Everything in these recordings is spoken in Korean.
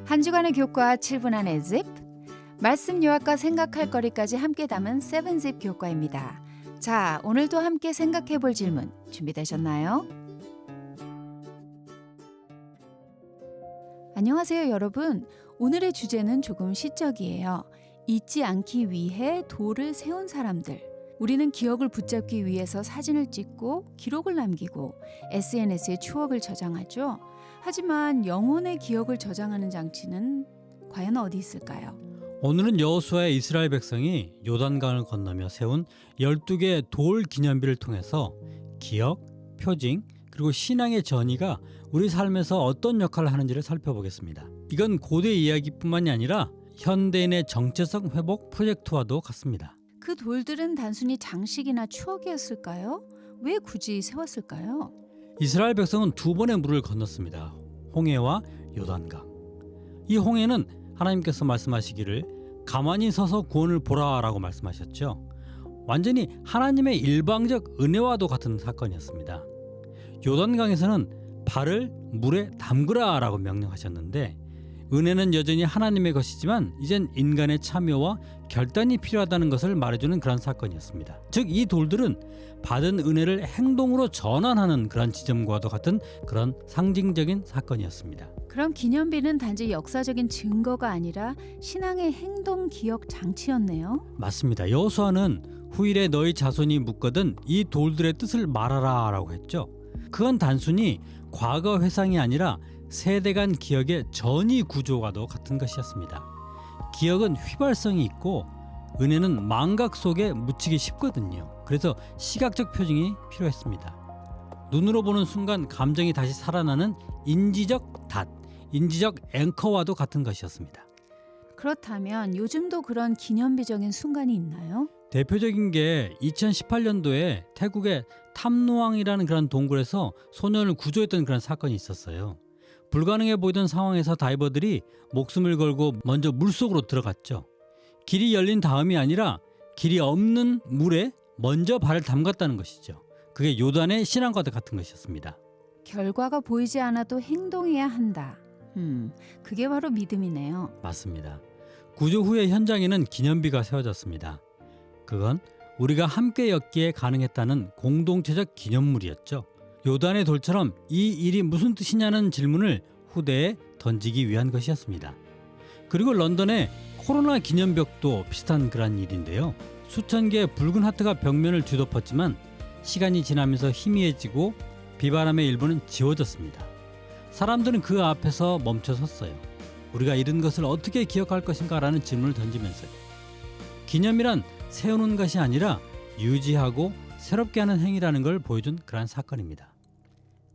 한 주간의 교과 7분 안의 집, 말씀 요약과 생각할 거리까지 함께 담은 7zip 교과입니다. 자, 오늘도 함께 생각해 볼 질문 준비되셨나요? 안녕하세요, 여러분. 오늘의 주제는 조금 시적이에요. 잊지 않기 위해 돌을 세운 사람들. 우리는 기억을 붙잡기 위해서 사진을 찍고 기록을 남기고 SNS에 추억을 저장하죠. 하지만 영혼의 기억을 저장하는 장치는 과연 어디 있을까요? 오늘은 여호수아의 이스라엘 백성이 요단강을 건너며 세운 12개의 돌 기념비를 통해서 기억, 표징, 그리고 신앙의 전이가 우리 삶에서 어떤 역할을 하는지를 살펴보겠습니다. 이건 고대 이야기뿐만이 아니라 현대인의 정체성 회복 프로젝트와도 같습니다. 그 돌들은 단순히 장식이나 추억이었을까요? 왜 굳이 세웠을까요? 이스라엘 백성은 두 번의 물을 건넜습니다. 홍해와 요단강. 이 홍해는 하나님께서 말씀하시기를 가만히 서서 구원을 보라라고 말씀하셨죠. 완전히 하나님의 일방적 은혜와도 같은 사건이었습니다. 요단강에서는 발을 물에 담그라라고 명령하셨는데 은혜는 여전히 하나님의 것이지만 이젠 인간의 참여와 결단이 필요하다는 것을 말해주는 그런 사건이었습니다. 즉 이 돌들은 받은 은혜를 행동으로 전환하는 그런 지점과도 같은 그런 상징적인 사건이었습니다. 그럼 기념비는 단지 역사적인 증거가 아니라 신앙의 행동 기억 장치였네요. 맞습니다. 여호수아는 후일에 너희 자손이 묻거든 이 돌들의 뜻을 말하라 라고 했죠. 그건 단순히 과거 회상이 아니라 세대 간 기억의 전이 구조와도 같은 것이었습니다. 기억은 휘발성이 있고 은혜는 망각 속에 묻히기 쉽거든요. 그래서 시각적 표징이 필요했습니다. 눈으로 보는 순간 감정이 다시 살아나는 인지적 닷, 인지적 앵커와도 같은 것이었습니다. 그렇다면 요즘도 그런 기념비적인 순간이 있나요? 대표적인 게 2018년도에 태국의 탐누앙이라는 그런 동굴에서 소년을 구조했던 그런 사건이 있었어요. 불가능해 보이던 상황에서 다이버들이 목숨을 걸고 먼저 물속으로 들어갔죠. 길이 열린 다음이 아니라 길이 없는 물에 먼저 발을 담갔다는 것이죠. 그게 요단의 신앙과도 같은 것이었습니다. 결과가 보이지 않아도 행동해야 한다. 그게 바로 믿음이네요. 맞습니다. 구조 후의 현장에는 기념비가 세워졌습니다. 그건 우리가 함께 엮기에 가능했다는 공동체적 기념물이었죠. 요단의 돌처럼 이 일이 무슨 뜻이냐는 질문을 후대에 던지기 위한 것이었습니다. 그리고 런던의 코로나 기념벽도 비슷한 그런 일인데요. 수천 개의 붉은 하트가 벽면을 뒤덮었지만 시간이 지나면서 희미해지고 비바람의 일부는 지워졌습니다. 사람들은 그 앞에서 멈춰섰어요. 우리가 잃은 것을 어떻게 기억할 것인가 라는 질문을 던지면서요. 기념이란 세우는 것이 아니라 유지하고 새롭게 하는 행위라는 걸 보여준 그런 사건입니다.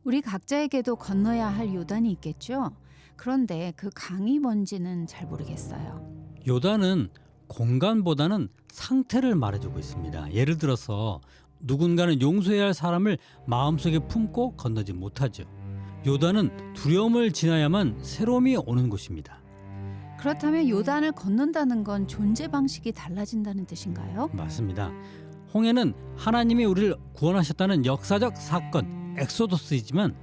우리 각자에게도 건너야 할 요단이 있겠죠? 그런데 그 강이 뭔지는 잘 모르겠어요. 요단은 공간보다는 상태를 말해주고 있습니다. 예를 들어서 누군가는 용서해야 할 사람을 마음속에 품고 건너지 못하죠. 요단은 두려움을 지나야만 새로움이 오는 곳입니다. 그렇다면 요단을 건넌다는 건 존재 방식이 달라진다는 뜻인가요? 맞습니다. 홍해는 하나님이 우리를 구원하셨다는 역사적 사건, 엑소더스이지만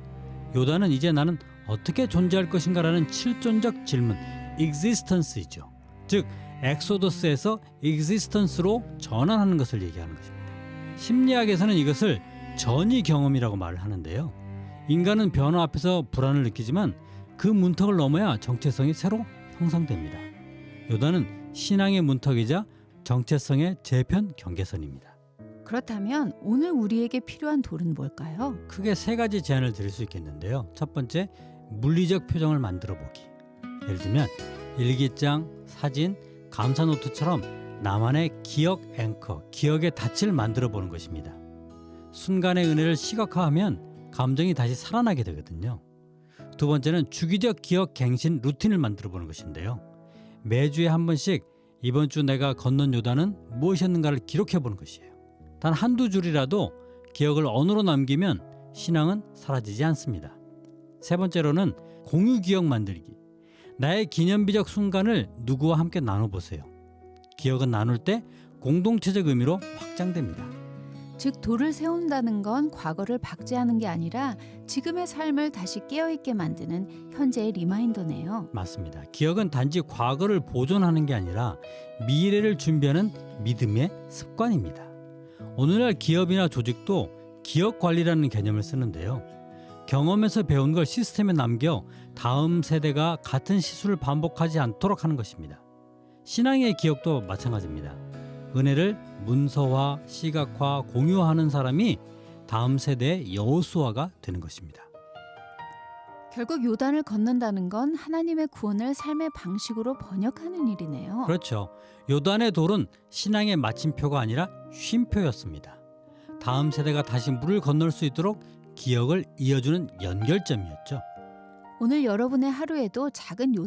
요단은 이제 나는 어떻게 존재할 것인가라는 실존적 질문, existence이죠. 즉, 엑소더스에서 existence로 전환하는 것을 얘기하는 것입니다. 심리학에서는 이것을 전이 경험이라고 말을 하는데요. 인간은 변화 앞에서 불안을 느끼지만 그 문턱을 넘어야 정체성이 새로 형성됩니다. 요단은 신앙의 문턱이자 정체성의 재편 경계선입니다. 그렇다면 오늘 우리에게 필요한 돌은 뭘까요? 크게 세 가지 제안을 드릴 수 있겠는데요. 첫 번째, 물리적 표정을 만들어 보기. 예를 들면 일기장, 사진, 감사 노트처럼 나만의 기억 앵커, 기억의 닻을 만들어 보는 것입니다. 순간의 은혜를 시각화하면 감정이 다시 살아나게 되거든요. 두 번째는 주기적 기억 갱신 루틴을 만들어 보는 것인데요. 매주에 한 번씩 이번 주 내가 건넌 요단은 무엇이었는가를 기록해 보는 것이에요. 단 한두 줄이라도 기억을 언어로 남기면 신앙은 사라지지 않습니다. 세 번째로는 공유 기억 만들기. 나의 기념비적 순간을 누구와 함께 나눠보세요. 기억은 나눌 때 공동체적 의미로 확장됩니다. 즉 도를 세운다는 건 과거를 박제하는 게 아니라 지금의 삶을 다시 깨어있게 만드는 현재의 리마인더네요. 맞습니다. 기억은 단지 과거를 보존하는 게 아니라 미래를 준비하는 믿음의 습관입니다. 오늘날 기업이나 조직도 기억 관리라는 개념을 쓰는데요. 경험에서 배운 걸 시스템에 남겨 다음 세대가 같은 실수를 반복하지 않도록 하는 것입니다. 신앙의 기억도 마찬가지입니다. 은혜를 문서화, 시각화, 공유하는 사람이 다음 세대의 여호수아가 되는 것입니다. 결국 요단을 건넌다는 건 하나님의 구원을 삶의 방식으로 번역하는 일이네요. 그렇죠. 요단의 돌은 신앙의 마침표가 아니라 쉼표였습니다. 다음 세대가 다시 물을 건널 수 있도록 기억을 이어주는 연결점이었죠. 오늘 여러분의 하루에도 작은 요단